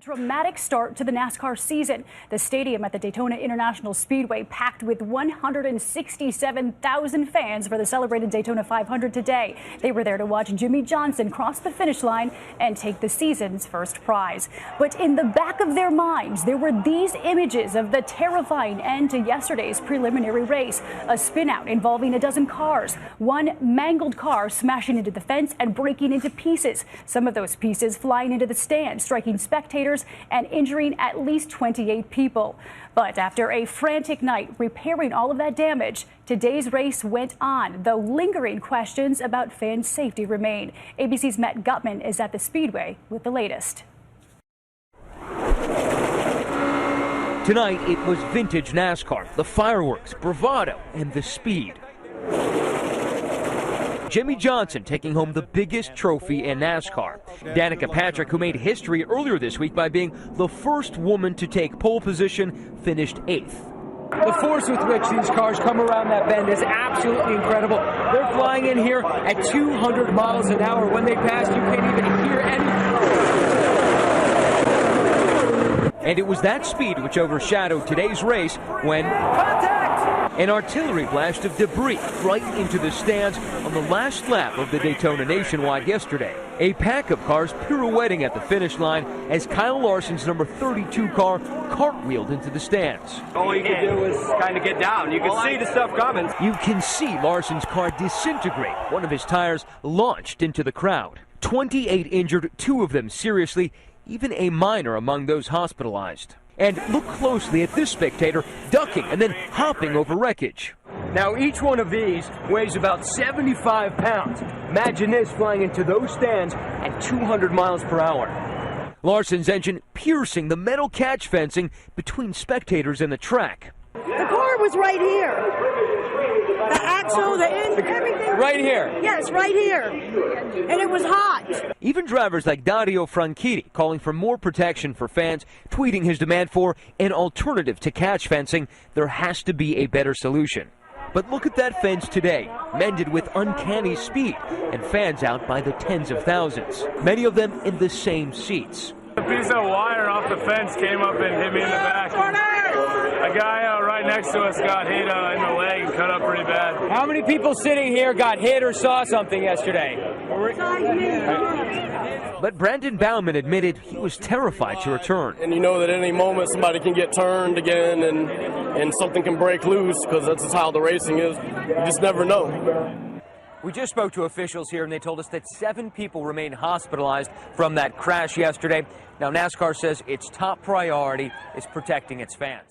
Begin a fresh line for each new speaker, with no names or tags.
Dramatic start to the NASCAR season. The stadium at the Daytona International Speedway packed with 167,000 fans for the celebrated Daytona 500 today. They were there to watch Jimmie Johnson cross the finish line and take the season's first prize. But in the back of their minds, there were these images of the terrifying end to yesterday's preliminary race. A spinout involving a dozen cars. One mangled car smashing into the fence and breaking into pieces. Some of those pieces flying into the stands, striking spectators and injuring at least 28 people. But after a frantic night repairing all of that damage, today's race went on, though lingering questions about fan safety remain. ABC's Matt Gutman is at the Speedway with the latest.
Tonight, it was vintage NASCAR, the fireworks, bravado, and the speed. Jimmie Johnson taking home the biggest trophy in NASCAR. Danica Patrick, who made history earlier this week by being the first woman to take pole position, finished 8th.
The force with which these cars come around that bend is absolutely incredible. They're flying in here at 200 miles an hour. When they pass, you can't even hear anything.
And it was that speed which overshadowed today's race when an artillery blast of debris right into the stands on the last lap of the Daytona Nationwide yesterday. A pack of cars pirouetting at the finish line as Kyle Larson's number 32 car cartwheeled into the stands.
All you can do is kind of get down. You can see the stuff coming.
You can see Larson's car disintegrate. One of his tires launched into the crowd. 28 injured, 2 of them seriously, even a minor among those hospitalized. And look closely at this spectator ducking and then hopping over wreckage.
Now, each one of these weighs about 75 pounds. Imagine this flying into those stands at 200 miles per hour.
Larson's engine piercing the metal catch fencing between spectators and the track.
The car was right here. The axle, the engine, everything.
Right here?
Yes, right here. And it was hot.
Even drivers like Dario Franchitti calling for more protection for fans, tweeting his demand for an alternative to catch fencing. There has to be a better solution. But look at that fence today, mended with uncanny speed, and fans out by the tens of thousands, many of them in the same seats.
A piece of wire off the fence came up and hit me in the back. A guy right next to us got hit in the leg and cut up pretty bad.
How many people sitting here got hit or saw something yesterday?
But Brandon Bauman admitted he was terrified to return.
And you know that at any moment somebody can get turned again and something can break loose because that's just how the racing is. You just never know.
We just spoke to officials here, and they told us that 7 people remain hospitalized from that crash yesterday. Now, NASCAR says its top priority is protecting its fans.